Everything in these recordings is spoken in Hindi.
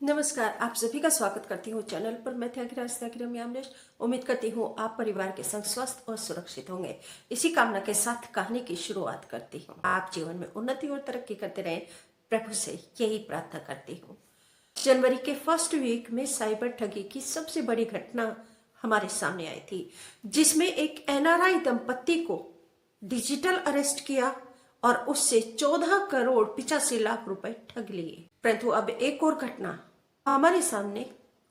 नमस्कार, आप सभी का स्वागत करती हूँ चैनल पर। मैं त्यागी उम्मीद करती हूँ आप परिवार के संग स्वस्थ और सुरक्षित होंगे। इसी कामना के साथ कहानी की शुरुआत करती हूँ। आप जीवन में उन्नति और तरक्की करते रहें, प्रभु से यही प्रार्थना करती हूँ। जनवरी के फर्स्ट वीक में साइबर ठगी की सबसे बड़ी घटना हमारे सामने आई थी, जिसमें एक एनआरआई दंपत्ति को डिजिटल अरेस्ट किया और उससे 14 करोड़ 85 लाख रुपए ठग लिए। परंतु अब एक और घटना हमारे सामने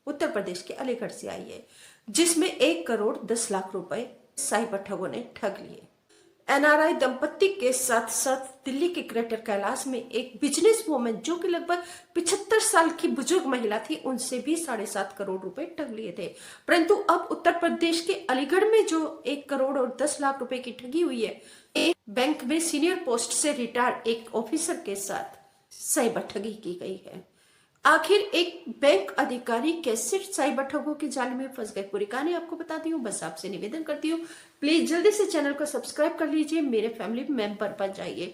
उत्तर प्रदेश के अलीगढ़ से आई है, जिसमें 1 करोड़ 10 लाख रुपए साइबर ठगों ने ठग लिए। एनआरआई दंपत्ति के साथ साथ दिल्ली के ग्रेटर कैलाश में एक बिजनेस वूमेन जो कि लगभग 75 साल की बुजुर्ग महिला थी, उनसे भी 7.5 करोड़ रुपए ठग लिए थे। परंतु अब उत्तर प्रदेश के अलीगढ़ में जो 1 करोड़ और 10 लाख रुपए की ठगी हुई है, एक बैंक में सीनियर पोस्ट से रिटायर्ड एक ऑफिसर के साथ साइबर ठगी की गई है। आखिर एक बैंक अधिकारी कैसे साइबर ठगों के जाल में फंस गए, पूरी कहानी आपको बताती हूँ। बस आपसे निवेदन करती हूँ, प्लीज जल्दी से चैनल को सब्सक्राइब कर लीजिए, मेरे फैमिली मेंबर बन जाइए।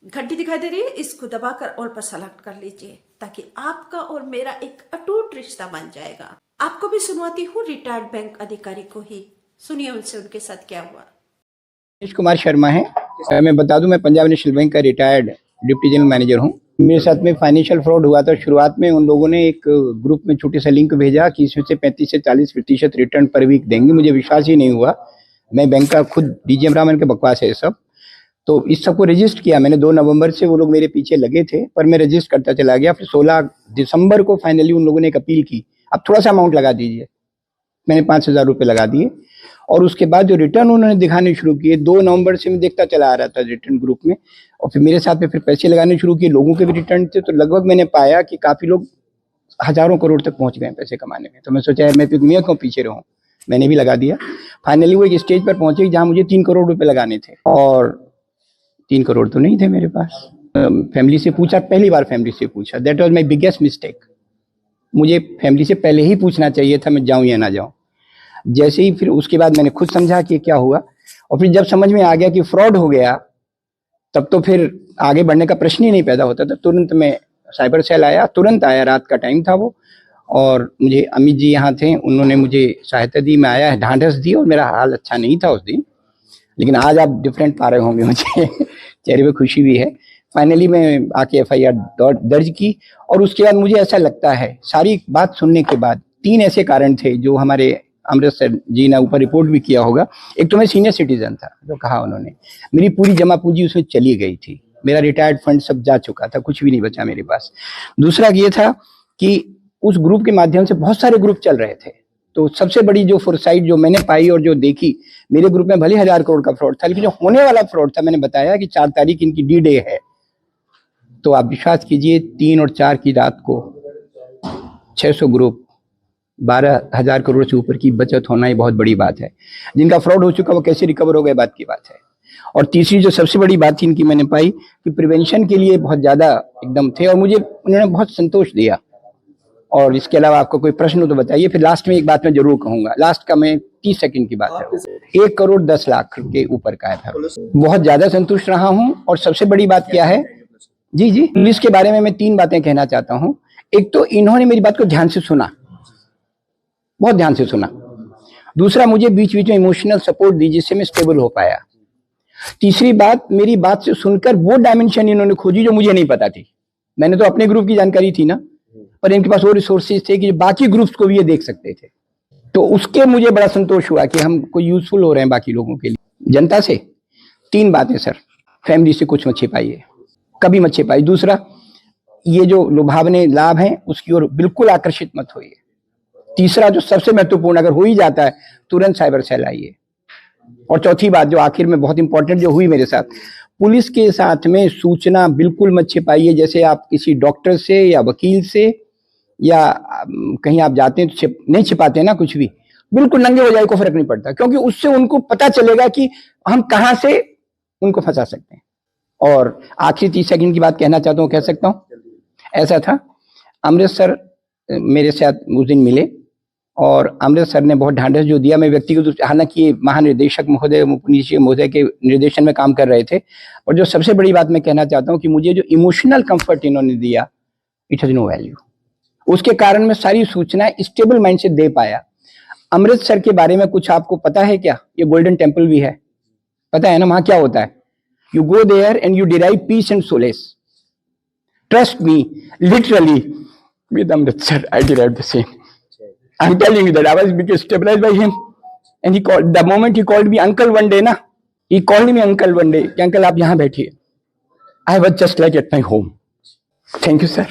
घंटी दिखाई दे रही है, इसको दबाकर ऑल पर सेलेक्ट कर लीजिए ताकि आपका और मेरा एक अटूट रिश्ता बन जाएगा। आपको भी सुनवाती हूँ रिटायर्ड बैंक अधिकारी को ही, सुनिए उनसे उनके साथ क्या हुआ। मनीष कुमार शर्मा है। मैं बता दूं, मैं पंजाब नेशनल बैंक का रिटायर्ड डिप्टी जनरल मैनेजर हूं। मेरे साथ में फाइनेंशियल फ्रॉड हुआ था। शुरुआत में उन लोगों ने एक ग्रुप में छोटे सा लिंक भेजा कि इसमें से 35 से 40% रिटर्न पर वीक देंगे। मुझे विश्वास ही नहीं हुआ। मैं बैंक का खुद डीजीएम रामन के बकवास है सब। तो इस सबको रजिस्टर किया मैंने। 2 नवंबर से वो लोग मेरे पीछे लगे थे, पर मैं रजिस्टर करता चला गया। फिर 16 दिसंबर को फाइनली उन लोगों ने एक अपील की, अब थोड़ा सा अमाउंट लगा दीजिए। मैंने 5,000 रुपये लगा दिए और उसके बाद जो रिटर्न उन्होंने दिखाने शुरू किए, 2 नवंबर से मैं देखता चला आ रहा था रिटर्न ग्रुप में। और फिर मेरे साथ में फिर पैसे लगाने शुरू किए, लोगों के भी रिटर्न थे। तो लगभग मैंने पाया कि काफी लोग हजारों करोड़ तक पहुंच गए पैसे कमाने में। तो मैं सोचा मैं पिग्मिया क्यों पीछे रहूं, मैंने भी लगा दिया। फाइनली वो एक स्टेज पर पहुंचे जहां मुझे 3 करोड़ रुपए लगाने थे और 3 करोड़ तो नहीं थे मेरे पास। फैमिली से पूछा, पहली बार फैमिली से पूछा। That was my biggest mistake. मुझे फैमिली से पहले ही पूछना चाहिए था मैं जाऊं या ना जाऊं। जैसे ही फिर उसके बाद मैंने खुद समझा कि क्या हुआ, और फिर जब समझ में आ गया कि फ्रॉड हो गया, तब तो फिर आगे बढ़ने का प्रश्न ही नहीं पैदा होता था। तुरंत मैं साइबर सेल आया, तुरंत आया, रात का टाइम था वो। और मुझे अमित जी यहाँ थे, उन्होंने मुझे सहायता दी, मैं आया, ढांढस दी। और मेरा हाल अच्छा नहीं था उस दिन, लेकिन आज आप डिफरेंट पा रहे होंगे मुझे चेहरे पे खुशी भी है। फाइनली मैं आके FIR दर्ज की। और उसके बाद मुझे ऐसा लगता है, सारी बात सुनने के बाद, 3 ऐसे कारण थे जो हमारे अमृतसर जी ने ऊपर रिपोर्ट भी किया होगा। एक तो मैं सीनियर सिटीजन था, जो कहा उन्होंने, मेरी पूरी जमा पूंजी उसमें चली गई थी, मेरा रिटायर्ड फंड सब जा चुका था, कुछ भी नहीं बचा मेरे पास। दूसरा ये था कि उस ग्रुप के माध्यम से बहुत सारे ग्रुप चल रहे थे। तो सबसे बड़ी जो फोरसाइट जो मैंने पाई और जो देखी, मेरे ग्रुप में भले 1000 करोड़ का फ्रॉड था, लेकिन जो होने वाला फ्रॉड था, मैंने बताया कि 4 तारीख इनकी D-Day है। तो आप विश्वास कीजिए, 3 और 4 की रात को 600 ग्रुप, 12,000 करोड़ से ऊपर की बचत होना ही बहुत बड़ी बात है। जिनका फ्रॉड हो चुका वो कैसे रिकवर हो गए, बात की बात है। और तीसरी जो सबसे बड़ी बात थी इनकी, मैंने पाई कि प्रिवेंशन के लिए बहुत ज्यादा एकदम थे, और मुझे उन्होंने बहुत संतोष दिया। और इसके अलावा आपको कोई प्रश्न हो तो बताइए। फिर लास्ट में एक बात मैं जरूर कहूंगा, लास्ट का मैं 30 सेकंड की बात है। 1 करोड़ 10 लाख के ऊपर का है। बहुत ज्यादा संतुष्ट रहा हूं। और सबसे बड़ी बात क्या है, जी पुलिस के बारे में मैं 3 बातें कहना चाहता हूं। एक तो इन्होंने मेरी बात को ध्यान से सुना, बहुत ध्यान से सुना। दूसरा, मुझे बीच बीच में इमोशनल सपोर्ट दी, जिससे मैं स्टेबल हो पाया। तीसरी बात, मेरी बात से सुनकर वो डायमेंशन इन्होंने खोजी जो मुझे नहीं पता थी। मैंने तो अपने ग्रुप की जानकारी थी ना, पर इनके पास वो रिसोर्सेज थे कि बाकी ग्रुप्स को भी ये देख सकते थे। तो उसके मुझे बड़ा संतोष हुआ कि हम कोई यूजफुल हो रहे हैं बाकी लोगों के लिए। जनता से 3 बातें सर, फैमिली से कुछ मत छिपाइए, कभी मत छिपाइए। दूसरा, ये जो लुभावने लाभ हैं उसकी ओर बिल्कुल आकर्षित मत होइए। तीसरा, जो सबसे महत्वपूर्ण, अगर हो ही जाता है, तुरंत साइबर सेल आइए। और चौथी बात जो आखिर में बहुत इंपॉर्टेंट जो हुई मेरे साथ, पुलिस के साथ में सूचना बिल्कुल मत छिपाइए। जैसे आप किसी डॉक्टर से या वकील से या कहीं आप जाते हैं तो नहीं छिपाते ना कुछ भी, बिल्कुल नंगे हो जाए, को फर्क नहीं पड़ता, क्योंकि उससे उनको पता चलेगा कि हम कहां से उनको फंसा सकते हैं। और आखिरी 30 सेकंड की बात कहना चाहता हूँ, कह सकता हूँ। ऐसा था, अमृतसर मेरे साथ उस दिन मिले और अमृतसर ने बहुत ढांढस जो दिया। मैं व्यक्तिगत रूप से, हालांकि महानिदेशक महोदय, पुलिस महोदय के निर्देशन में काम कर रहे थे, और जो सबसे बड़ी बात मैं कहना चाहता हूँ कि मुझे जो इमोशनल कंफर्ट इन्होंने दिया, इट हैज नो वैल्यू। उसके कारण मैं सारी सूचनाएं स्टेबल माइंड से दे पाया। अमृतसर के बारे में कुछ आपको पता है क्या? ये गोल्डन टेम्पल भी है, पता है ना वहां क्या होता है? You go there and you derive peace and solace. Trust me, literally with Amritsar I derived the same. I'm telling you that I was became stabilized by him, and he called, the moment he called me uncle one day na, he called me uncle one day कि uncle आप यहाँ बैठिए. I was just like at my home. Thank you sir.